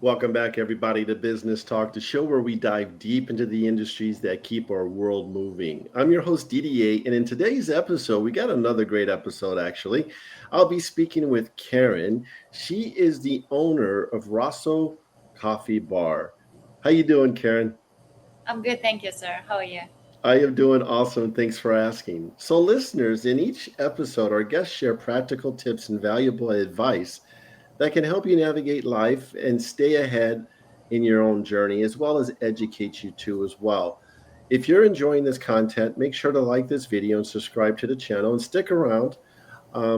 Welcome back, everybody, to Business Talk, the show where we dive deep into the industries that keep our world moving. I'm your host, DDA, and in today's episode, we got another great episode, actually. I'll be speaking with Karen. She is the owner of Rosso Coffee Bar. How you doing, Karen? I'm good, thank you, sir. How are you? I am doing awesome. Thanks for asking. So, listeners, in each episode, our guests share practical tips and valuable advice that can help you navigate life and stay ahead in your own journey, as well as educate you too, as well. If you're enjoying this content, make sure to like this video and subscribe to the channel and stick around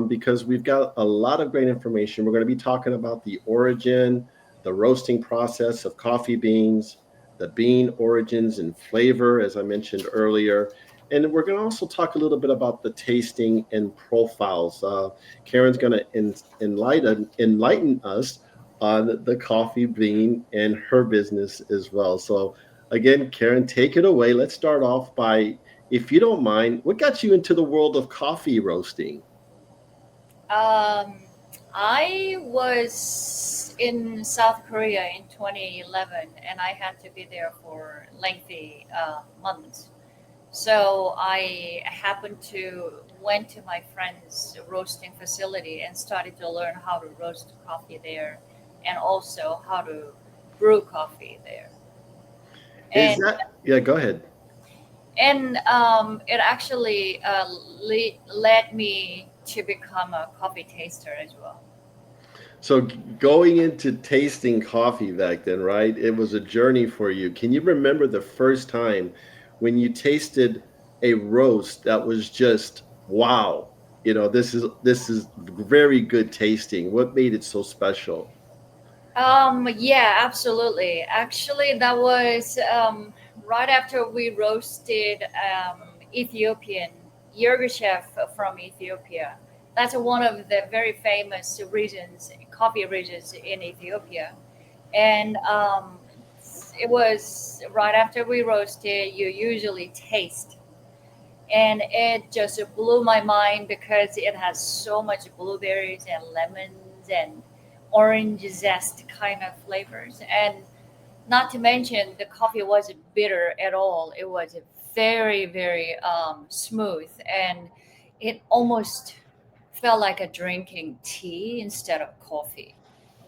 because we've got a lot of great information. We're going to be talking about the origin, the roasting process of coffee beans, the bean origins and flavor, as I mentioned earlier. And we're going to also talk a little bit about the tasting and profiles. Karen's going to enlighten us on the coffee bean and her business as well. So, again, Karen, take it away. Let's start off by, if you don't mind, what got you into the world of coffee roasting? Um, I was in South Korea in 2011, and I had to be there for lengthy months. So I happened to went to my friend's roasting facility and started to learn how to roast coffee there, and also how to brew coffee there. Is And that, yeah, go ahead. it actually led me to become a coffee taster as well. So going into tasting coffee back then, right? It was a journey for you. Can you remember the first time when you tasted a roast that was just wow? This is very good tasting. What made it so special? Yeah, absolutely. Actually, that was right after we roasted Ethiopian Yirgacheffe from Ethiopia. That's one of the very famous regions, coffee regions in Ethiopia. And it was right after we roasted, you usually taste. And it just blew my mind because it has so much blueberries and lemons and orange zest kind of flavors. And not to mention, the coffee wasn't bitter at all. It was very, very smooth, and it almost felt like a drinking tea instead of coffee.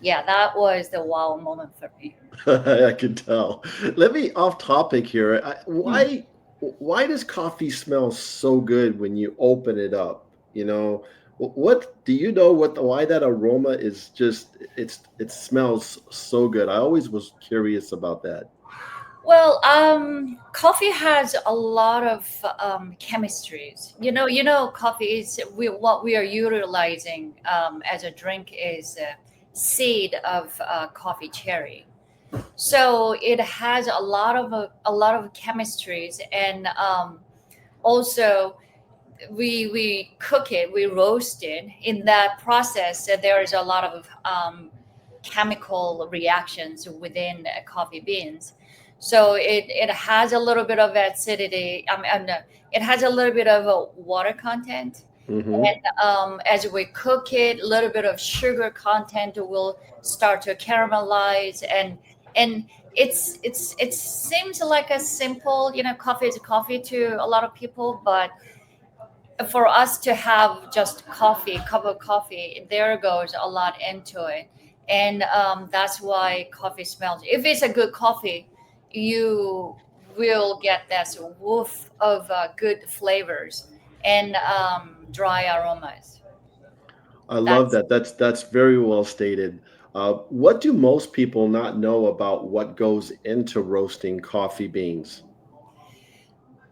Yeah, that was the wow moment for me. I can tell. Let me off topic here. Mm. Why does coffee smell so good when you open it up? What do you know what why that aroma is just it smells so good. I always was curious about that. Well, coffee has a lot of chemistries. Coffee is what we are utilizing as a drink is seed of coffee cherry. So it has a lot of chemistries, and also we cook it, we roast it. In that process, there is a lot of chemical reactions within coffee beans. So it has a little bit of acidity. It has a little bit of a water content, Hmm. and as we cook it, a little bit of sugar content will start to caramelize, and it seems like a simple, coffee is coffee to a lot of people, but for us to have just coffee, cup of coffee, there goes a lot into it, and that's why coffee smells. If it's a good coffee, you will get this woof of good flavors and dry aromas. I love That's that. That's very well stated. What do most people not know about what goes into roasting coffee beans?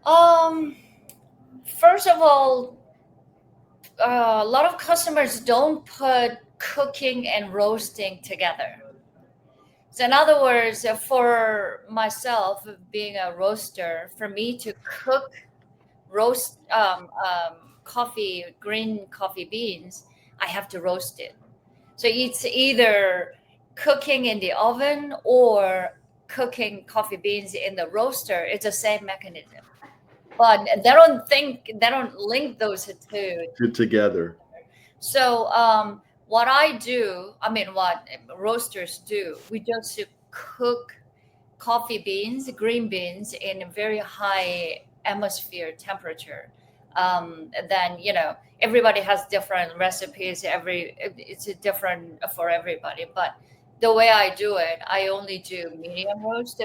um. First of all, a lot of customers don't put cooking and roasting together. So, in other words, for myself, being a roaster, for me to cook roast coffee, green coffee beans, I have to roast it. So it's either cooking in the oven or cooking coffee beans in the roaster. It's the same mechanism, but they don't link those two Put together. So What I do, I mean, what roasters do, we just cook coffee beans, green beans in a very high atmosphere temperature. Then everybody has different recipes. It's a different for everybody. But the way I do it, I only do medium roast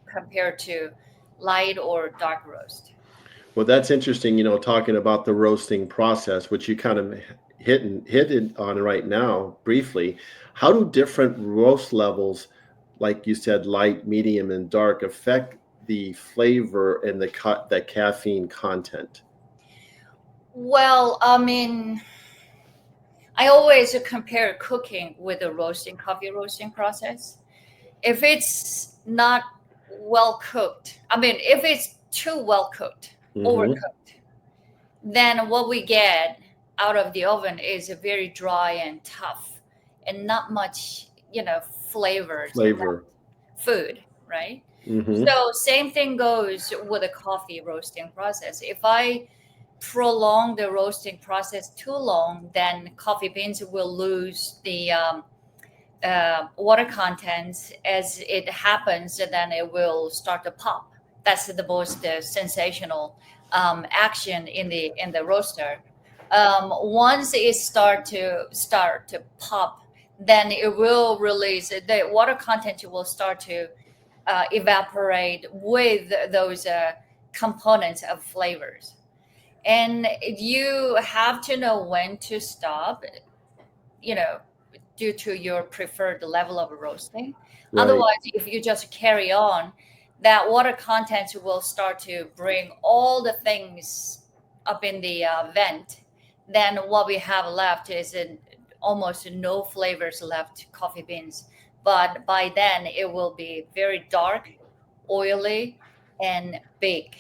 compared to light or dark roast. Well, that's interesting, talking about the roasting process, which you kind of hit it on right now briefly. How do different roast levels, like you said, light, medium, and dark, affect the flavor and the caffeine content? Well, I mean, I always compare cooking with the roasting, coffee roasting process. If it's not well cooked, I mean, if it's too well cooked, Hmm. overcooked, then what we get out of the oven is a very dry and tough and not much, flavors left Flavor. food, right? Hmm. So same thing goes with the coffee roasting process. If I prolong the roasting process too long, then coffee beans will lose the water contents. As it happens, then it will start to pop. That's the most sensational action in the roaster. Once it start to pop, then it will release the water content will start to evaporate with those components of flavors. And you have to know when to stop, you know, due to your preferred level of roasting. Right. Otherwise, if you just carry on, that water content will start to bring all the things up in the vent. Then what we have left is almost no flavors left coffee beans. But by then, it will be very dark, oily, and big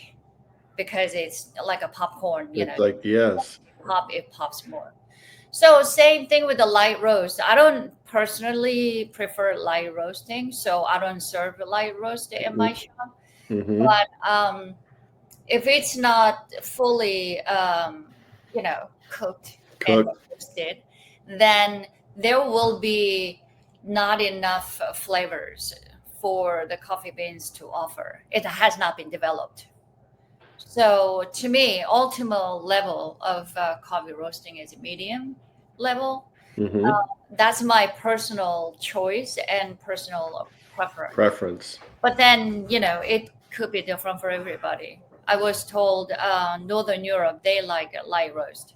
because it's like a popcorn, It's like, yes. it pops more. So same thing with the light roast. I don't personally prefer light roasting, so I don't serve light roast in my shop. Mm-hmm. But if it's not fully, cooked and Cook. roasted, then there will be not enough flavors for the coffee beans to offer. It has not been developed. So to me, ultimate level of coffee roasting is medium level. Mm-hmm. That's my personal choice and personal preference. Preference. But then, it could be different for everybody. I was told Northern Europe, they like a light roast.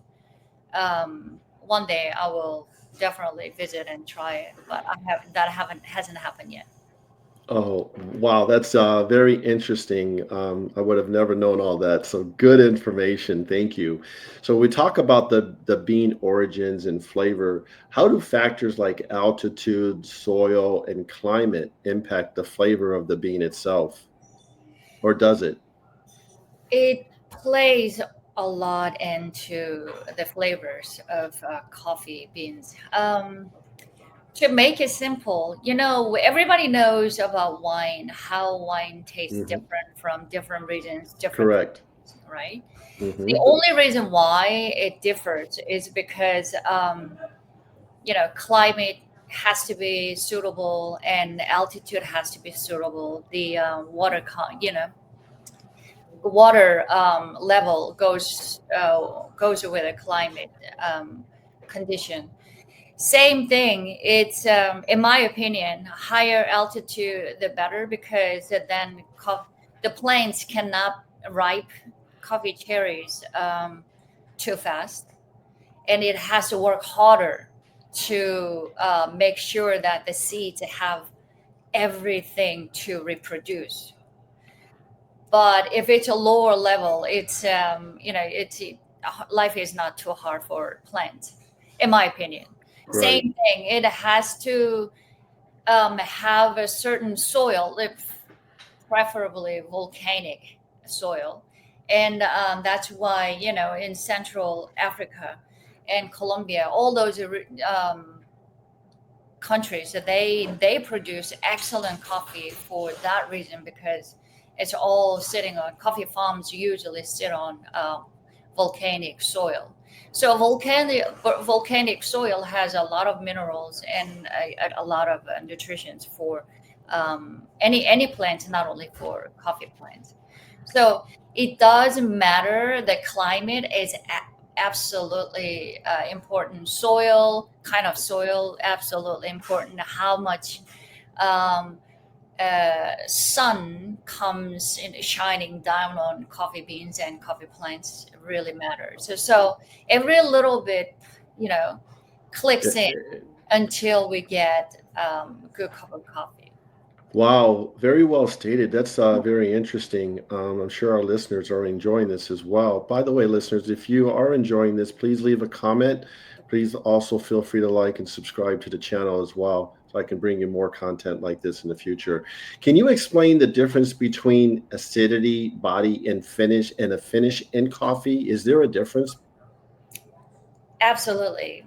One day I will definitely visit and try it, but haven't hasn't happened yet. Oh, wow, that's very interesting. I would have never known all that. So good information. Thank you. So we talk about the bean origins and flavor. How do factors like altitude, soil, and climate impact the flavor of the bean itself, or does it? It plays a lot into the flavors of coffee beans. To make it simple, everybody knows about wine, how wine tastes Hmm. different from different regions, different Correct. countries, right? The Hmm. only reason why it differs is because, climate has to be suitable and altitude has to be suitable. The water level goes with the climate condition. Same thing. It's in my opinion, higher altitude the better because then the plants cannot ripe coffee cherries too fast, and it has to work harder to make sure that the seeds have everything to reproduce. But if it's a lower level, life is not too hard for plants, in my opinion. Right. Same thing. It has to have a certain soil, preferably volcanic soil, and that's why in Central Africa and Colombia, all those countries that they produce excellent coffee for that reason because it's all sitting on coffee farms usually sit on volcanic soil. So volcanic soil has a lot of minerals and a lot of nutrition for any plant, not only for coffee plants. So it does matter. The climate is absolutely important. Soil, kind of soil, absolutely important. How much um, sun comes in shining down on coffee beans and coffee plants really matters. So every little bit, you know, clicks in until we get good cup of coffee. Wow, very well stated. That's very interesting. I'm sure our listeners are enjoying this as well. By the way, listeners, if you are enjoying this, please leave a comment. Please also feel free to like and subscribe to the channel as well, so I can bring you more content like this in the future. Can you explain the difference between acidity, body, and finish, and a finish in coffee? Is there a difference? Absolutely.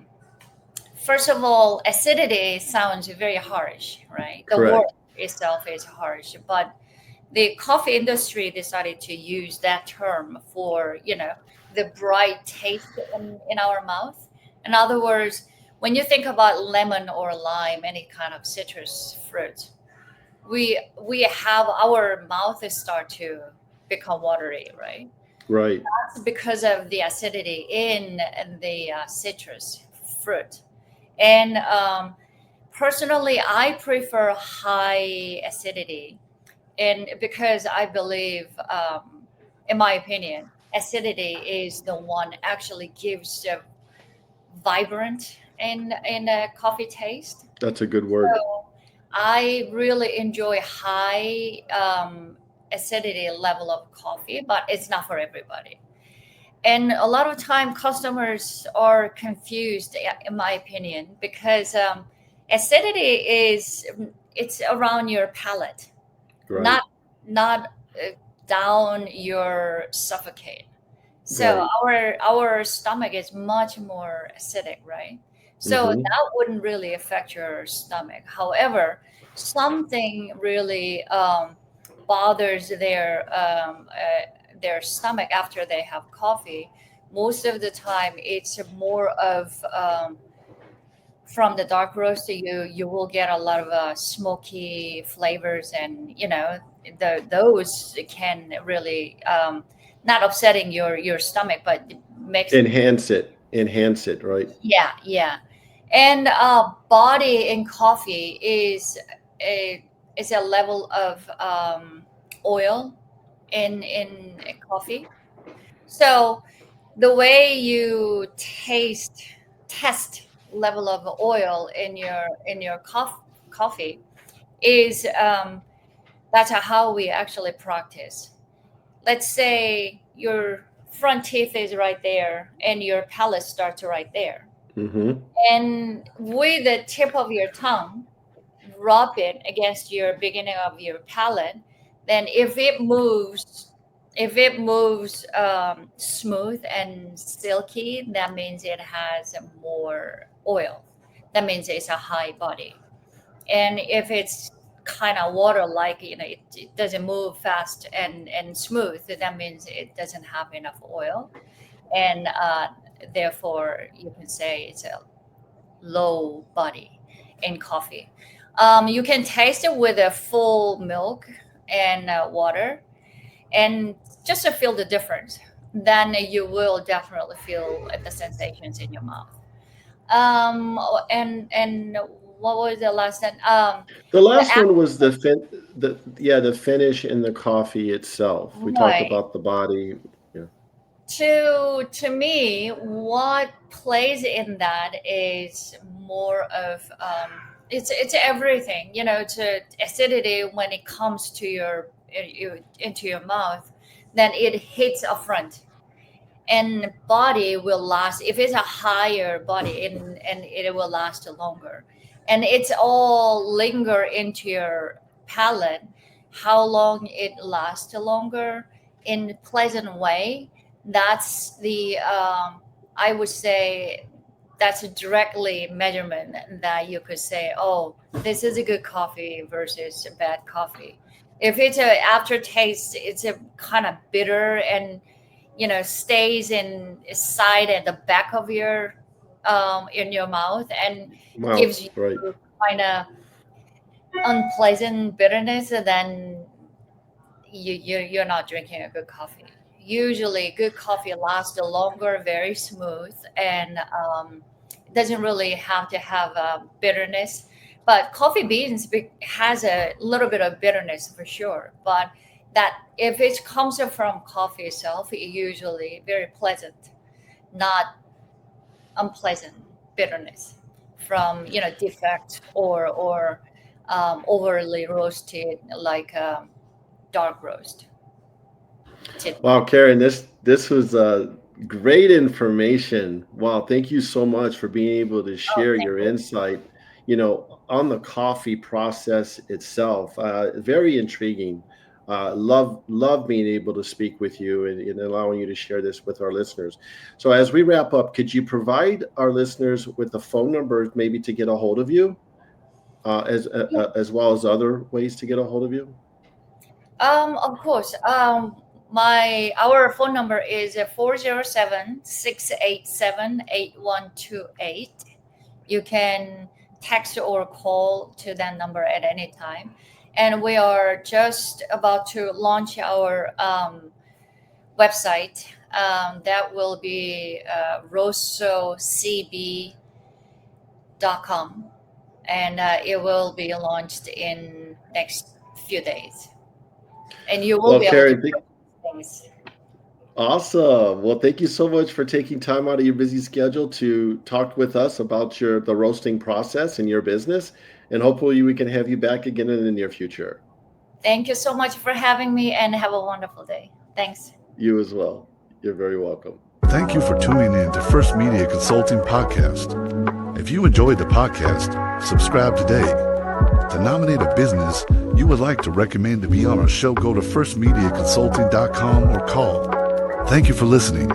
First of all, acidity sounds very harsh, right? The word Correct. itself is harsh, but the coffee industry decided to use that term for, the bright taste in our mouth. In other words, when you think about lemon or lime, any kind of citrus fruit, we have our mouth start to become watery, right? Right. That's because of the acidity in the citrus fruit. And personally, I prefer high acidity, and because I believe, in my opinion, acidity is the one actually gives a vibrant in a coffee taste. That's a good word. So I really enjoy high acidity level of coffee, but it's not for everybody. And a lot of time, customers are confused, in my opinion, because acidity is it's around your palate, Right. not not down your suffocate. So Right. our stomach is much more acidic, right? So Mm-hmm. that wouldn't really affect your stomach. However, something really bothers their stomach after they have coffee. Most of the time, it's more of from the dark roast. You will get a lot of smoky flavors, and those can really not upsetting your stomach, but it makes Enhance it. Enhance it. Right. yeah. And body in coffee a is a level of oil in coffee. So the way you test level of oil in your coffee is that's how we actually practice. Let's say your front teeth is right there and your palate starts right there, Mm-hmm. and with the tip of your tongue rub it against your beginning of your palate. Then if it moves smooth and silky, that means it has more oil. That means it's a high body. And if it's kind of water like, it doesn't move fast and smooth, that means it doesn't have enough oil. And therefore you can say it's a low body in coffee. You can taste it with a full milk and water, and just to feel the difference. Then you will definitely feel the sensations in your mouth. And what was the last one? The The last one was after, the finish in the coffee itself. We talked right. about the body. Yeah. To me, what plays in that is more of it's everything, to acidity when it comes to into your mouth, then it hits up front, and body will last if it's a higher body, and it will last longer, and it's all linger into your palate. How long it lasts longer in pleasant way, that's the I would say that's a directly measurement that you could say, oh, this is a good coffee versus a bad coffee. If it's a aftertaste, it's a kind of bitter, and stays inside at the back of your in your mouth and Mouth, gives you right? kind of unpleasant bitterness, then you're not drinking a good coffee. Usually, good coffee lasts longer, very smooth, and doesn't really have to have bitterness. But coffee beans has a little bit of bitterness for sure. But that if it comes from coffee itself, it usually very pleasant, not unpleasant bitterness from defect or overly roasted like dark roast. Wow, Karen, this was great information. Wow, thank you so much for being able to Oh, share thank your you. insight, on the coffee process itself. Very intriguing. Love being able to speak with you and allowing you to share this with our listeners. So as we wrap up, could you provide our listeners with the phone number maybe to get a hold of you, Yeah. as well as other ways to get a hold of you? Of course. My our phone number is 407-687-8128. You can text or call to that number at any time. And we are just about to launch our website. That will be rossocb.com, and it will be launched in next few days. And you will Well, be able to Karen, purchase things. awesome. Well, thank you so much for taking time out of your busy schedule to talk with us about the roasting process and your business. And hopefully we can have you back again in the near future. Thank you so much for having me and have a wonderful day. Thanks. You as well. You're very welcome. Thank you for tuning in to First Media Consulting Podcast. If you enjoyed the podcast, subscribe today. To nominate a business you would like to recommend to be on our show, go to firstmediaconsulting.com or call. Thank you for listening.